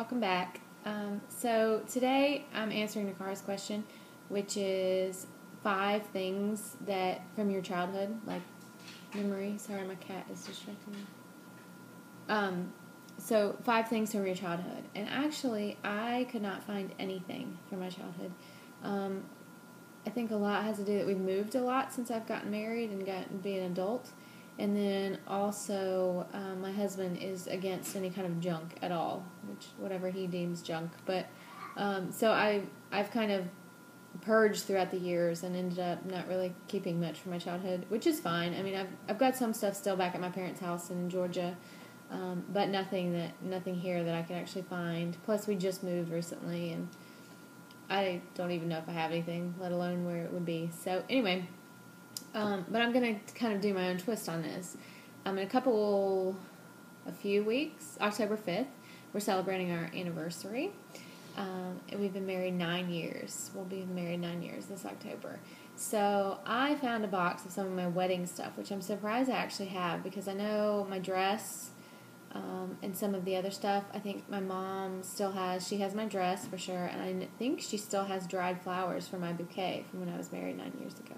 welcome back. So today I'm answering Nakara's question, which is 5 things that from your childhood, like memory. Sorry, my cat is distracting me. So 5 things from your childhood, and actually I could not find anything from my childhood. I think a lot has to do that we've moved a lot since I've gotten married and gotten to be an adult. And then also, my husband is against any kind of junk at all, which whatever he deems junk. But so I've kind of purged throughout the years and ended up not really keeping much from my childhood, which is fine. I mean, I've got some stuff still back at my parents' house in Georgia, but nothing here that I can actually find. Plus, we just moved recently, and I don't even know if I have anything, let alone where it would be. So anyway. But I'm going to kind of do my own twist on this. In a few weeks, October 5th, we're celebrating our anniversary. And we've been married 9 years. We'll be married 9 years this October. So I found a box of some of my wedding stuff, which I'm surprised I actually have, because I know my dress and some of the other stuff. I think my mom she has my dress for sure, and I think she still has dried flowers for my bouquet from when I was married 9 years ago.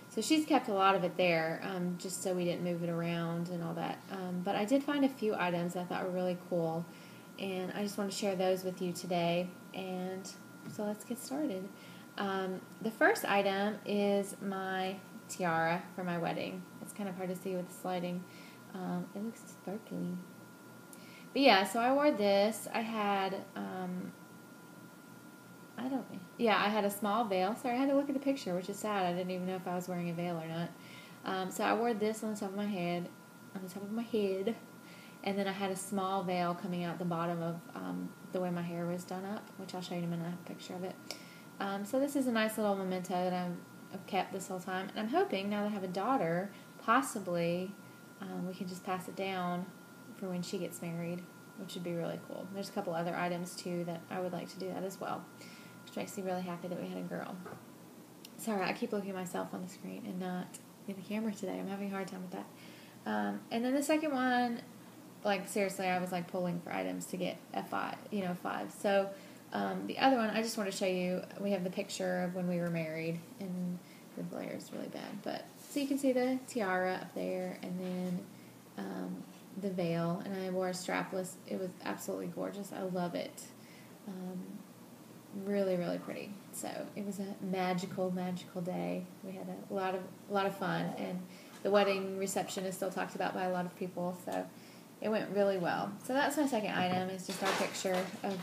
So she's kept a lot of it there, just so we didn't move it around and all that. But I did find a few items I thought were really cool, and I just want to share those with you today. And so let's get started. The first item is my tiara for my wedding. It's kind of hard to see with the sliding. It looks sparkly. But yeah, so I wore this. I had... I had a small veil. Sorry, I had to look at the picture, which is sad. I didn't even know if I was wearing a veil or not. So I wore this on the top of my head, and then I had a small veil coming out the bottom of the way my hair was done up, which I'll show you in a minute. I have a picture of it. So this is a nice little memento that I've kept this whole time, and I'm hoping now that I have a daughter, possibly we can just pass it down for when she gets married, which would be really cool. There's a couple other items too that I would like to do that as well. Which makes me really happy that we had a girl. Sorry, I keep looking at myself on the screen and not in the camera today. I'm having a hard time with that. And then the second one, like seriously, I was like pulling for items to get a 5. So the other one, I just want to show you. We have the picture of when we were married, and the glare is really bad. But so you can see the tiara up there, and then the veil. And I wore a strapless. It was absolutely gorgeous. I love it. Really, really pretty. So it was a magical day. We had a lot of fun, and the wedding reception is still talked about by a lot of people. So it went really well. So that's my second item. Is just our picture of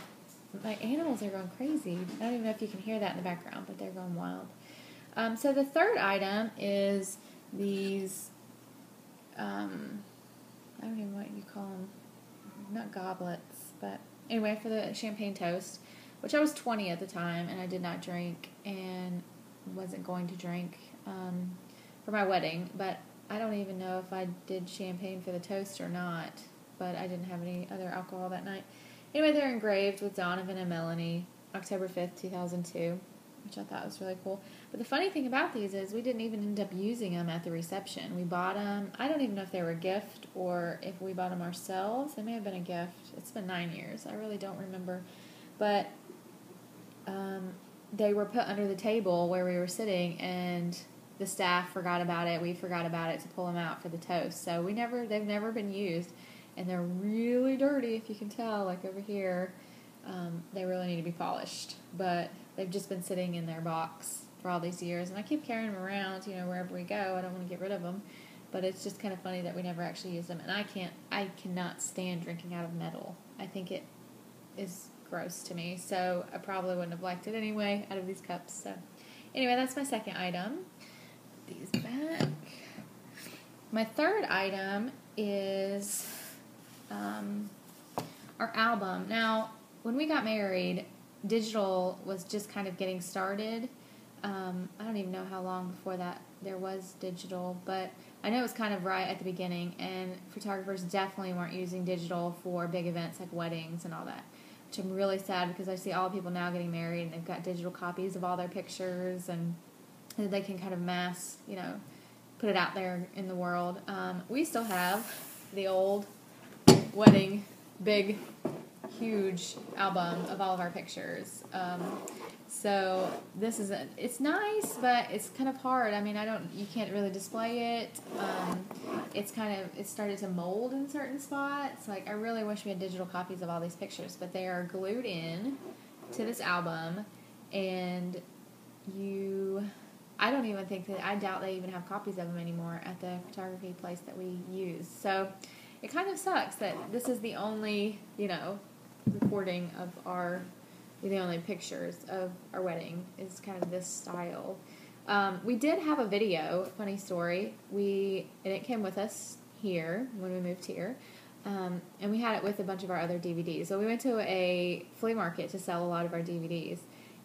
my animals are going crazy. I don't even know if you can hear that in the background, but they're going wild. So the third item is these. I don't even know what you call them. Not goblets, but anyway, for the champagne toast. Which I was 20 at the time, and I did not drink and wasn't going to drink for my wedding. But I don't even know if I did champagne for the toast or not. But I didn't have any other alcohol that night. Anyway, they're engraved with Donovan and Melanie, October 5th, 2002, which I thought was really cool. But the funny thing about these is we didn't even end up using them at the reception. We bought them. I don't even know if they were a gift or if we bought them ourselves. They may have been a gift. It's been 9 years. I really don't remember. But they were put under the table where we were sitting, and the staff forgot about it. We forgot about it to pull them out for the toast. So they've never been used, and they're really dirty, if you can tell, like over here. They really need to be polished, but they've just been sitting in their box for all these years, and I keep carrying them around, wherever we go. I don't want to get rid of them, but it's just kind of funny that we never actually used them, and I cannot stand drinking out of metal. I think it is gross to me, so I probably wouldn't have liked it anyway out of these cups. So anyway, that's my second item. Put these back. My third item is our album. Now, when we got married, digital was just kind of getting started. I don't even know how long before that there was digital, but I know it was kind of right at the beginning, and photographers definitely weren't using digital for big events like weddings and all that. Which I'm really sad, because I see all the people now getting married and they've got digital copies of all their pictures, and they can kind of mass, put it out there in the world. We still have the old wedding big huge album of all of our pictures. So this is it's nice, but it's kind of hard. I mean, you can't really display it. It started to mold in certain spots. Like, I really wish we had digital copies of all these pictures, but they are glued in to this album, and I doubt they even have copies of them anymore at the photography place that we use. So it kind of sucks that this is the only, recording of the only pictures of our wedding is kind of this style. We did have a video, funny story, and it came with us here when we moved here, and we had it with a bunch of our other DVDs. So we went to a flea market to sell a lot of our DVDs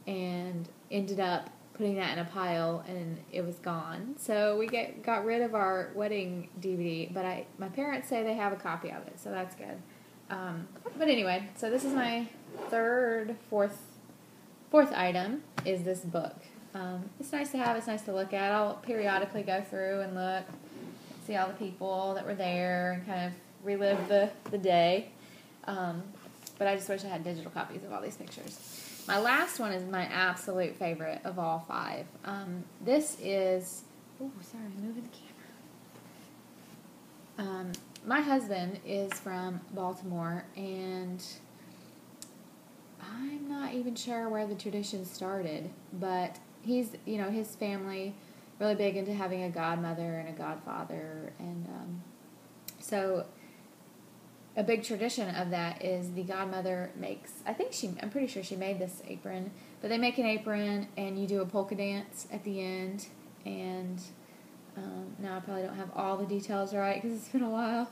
and ended up putting that in a pile, and it was gone. So we got rid of our wedding DVD, but my parents say they have a copy of it, so that's good. But anyway, so this is my fourth item is this book. It's nice to have. It's nice to look at. I'll periodically go through and look, see all the people that were there, and kind of relive the day. But I just wish I had digital copies of all these pictures. My last one is my absolute favorite of all 5. This is... Oh, sorry, I'm moving the camera. My husband is from Baltimore, and I'm not even sure where the tradition started, but he's, his family really big into having a godmother and a godfather, and so a big tradition of that is the godmother makes, I'm pretty sure she made this apron, but they make an apron and you do a polka dance at the end, and now I probably don't have all the details right because it's been a while.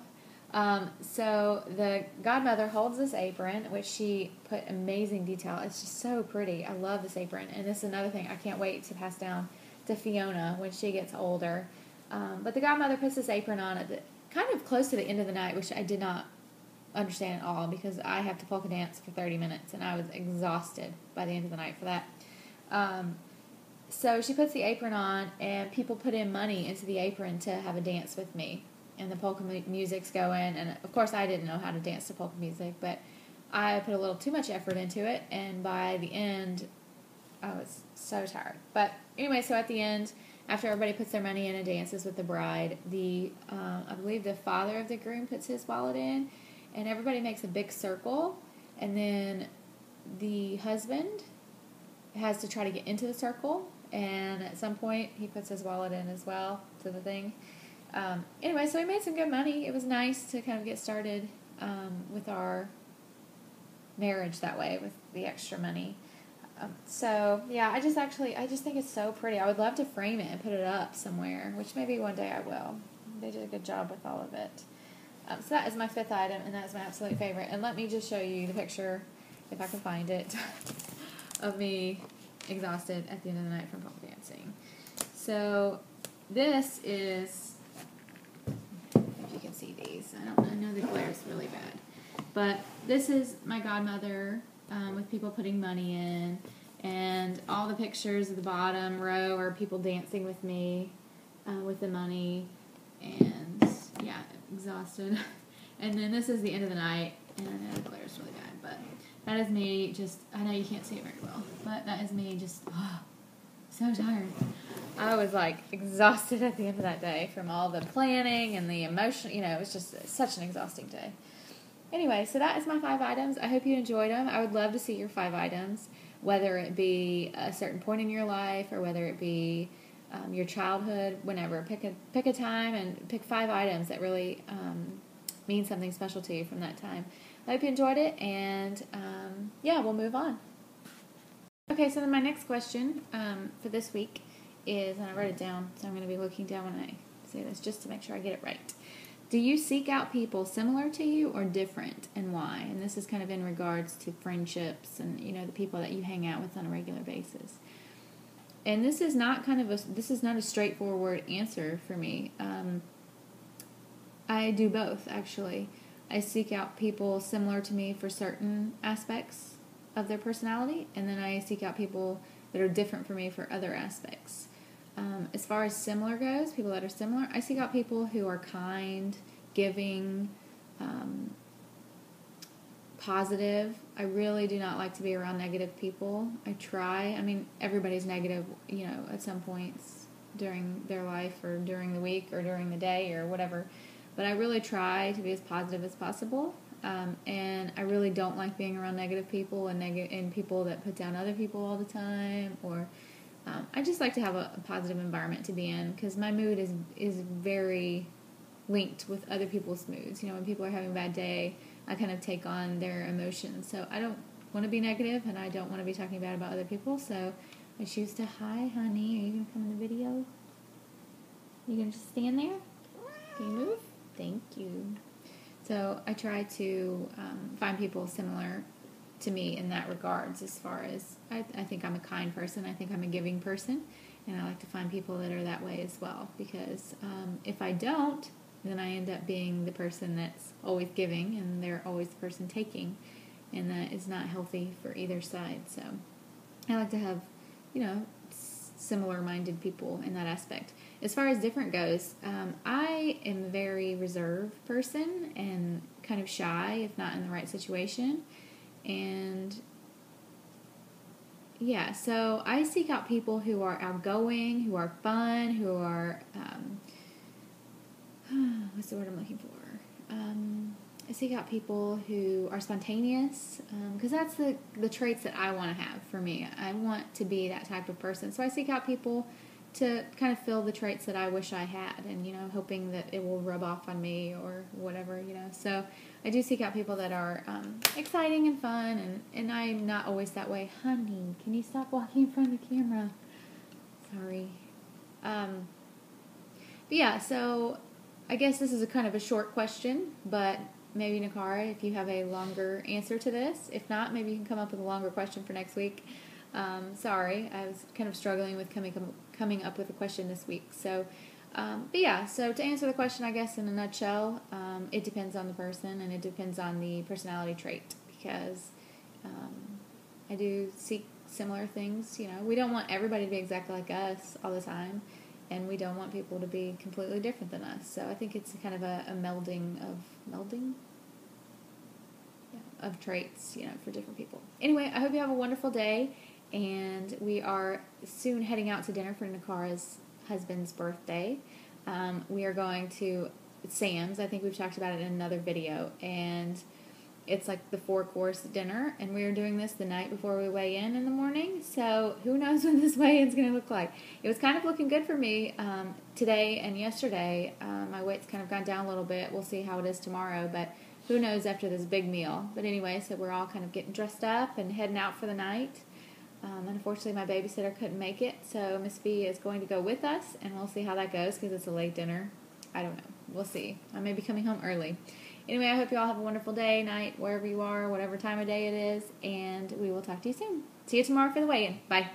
So the godmother holds this apron, which she put amazing detail. It's just so pretty. I love this apron, and this is another thing I can't wait to pass down to Fiona when she gets older. But the godmother puts this apron on at kind of close to the end of the night, which I did not understand at all because I have to polka dance for 30 minutes, and I was exhausted by the end of the night for that. So she puts the apron on, and people put in money into the apron to have a dance with me. And the polka music's going, and of course I didn't know how to dance to polka music, but I put a little too much effort into it, and by the end, I was so tired. But anyway, so at the end, after everybody puts their money in and dances with the bride, I believe the father of the groom puts his wallet in, and everybody makes a big circle, and then the husband has to try to get into the circle, and at some point, he puts his wallet in as well to the thing. Anyway, so we made some good money. It was nice to kind of get started with our marriage that way with the extra money. So yeah, I just think it's so pretty. I would love to frame it and put it up somewhere, which maybe one day I will. They did a good job with all of it. So that is my 5th item, and that is my absolute favorite. And let me just show you the picture, if I can find it, of me exhausted at the end of the night from polka dancing. So this is... if you can see these. I know the glare is really bad. But this is my godmother with people putting money in. And all the pictures at the bottom row are people dancing with me with the money. And, yeah, exhausted. And then this is the end of the night. And I know the glare is really bad. But that is me just... I know you can't see it very well. But that is me just... so tired. I was exhausted at the end of that day from all the planning and the emotion. It was just such an exhausting day. Anyway, so that is my 5 items. I hope you enjoyed them. I would love to see your 5 items, whether it be a certain point in your life or whether it be your childhood, whenever. Pick a time and pick 5 items that really mean something special to you from that time. I hope you enjoyed it, and we'll move on. Okay, so then my next question for this week is, and I wrote it down, so I'm going to be looking down when I say this just to make sure I get it right. Do you seek out people similar to you or different, and why? And this is kind of in regards to friendships and, the people that you hang out with on a regular basis. And this is not a straightforward answer for me. I do both, actually. I seek out people similar to me for certain aspects of their personality, and then I seek out people that are different for me for other aspects. As far as similar goes, people that are similar, I seek out people who are kind, giving, positive. I really do not like to be around negative people. I try. I mean, everybody's negative, at some points during their life or during the week or during the day or whatever. But I really try to be as positive as possible. And I really don't like being around negative people and people that put down other people all the time. Or I just like to have a positive environment to be in, because my mood is very linked with other people's moods. When people are having a bad day, I kind of take on their emotions. So I don't want to be negative, and I don't want to be talking bad about other people. So I choose to, hi, honey, are you going to come in the video? You going to just stand there? Can you move? Thank you. So I try to find people similar to me in that regards, as far as I think I'm a kind person. I think I'm a giving person, and I like to find people that are that way as well, because if I don't, then I end up being the person that's always giving and they're always the person taking, and that is not healthy for either side. So I like to have, similar-minded people in that aspect. As far as different goes, I am a very reserved person and kind of shy if not in the right situation. And yeah, so I seek out people who are outgoing, who are fun, who are, what's the word I'm looking for? I seek out people who are spontaneous, because that's the traits that I want to have for me. I want to be that type of person. So I seek out people to kind of fill the traits that I wish I had, and, hoping that it will rub off on me or whatever, So I do seek out people that are exciting and fun, and I'm not always that way. Honey, can you stop walking in front of the camera? Sorry. But yeah, so I guess this is a kind of a short question, but maybe, Nakara, if you have a longer answer to this. If not, maybe you can come up with a longer question for next week. Sorry, I was kind of struggling with coming up with a question this week. So, but yeah, so to answer the question, I guess in a nutshell, it depends on the person, and it depends on the personality trait, because I do seek similar things. We don't want everybody to be exactly like us all the time, and we don't want people to be completely different than us. So I think it's kind of a melding of traits, for different people. Anyway, I hope you have a wonderful day, and we are soon heading out to dinner for Nakara's husband's birthday. We are going to Sam's. I think we've talked about it in another video, and it's like the 4-course dinner, and we are doing this the night before we weigh in the morning, so who knows what this weigh-in's going to look like. It was kind of looking good for me today and yesterday. My weight's kind of gone down a little bit. We'll see how it is tomorrow, but who knows after this big meal. But anyway, so we're all kind of getting dressed up and heading out for the night. Unfortunately, my babysitter couldn't make it, so Miss B is going to go with us, and we'll see how that goes, because it's a late dinner. I don't know. We'll see. I may be coming home early. Anyway, I hope you all have a wonderful day, night, wherever you are, whatever time of day it is, and we will talk to you soon. See you tomorrow for the weigh-in. Bye.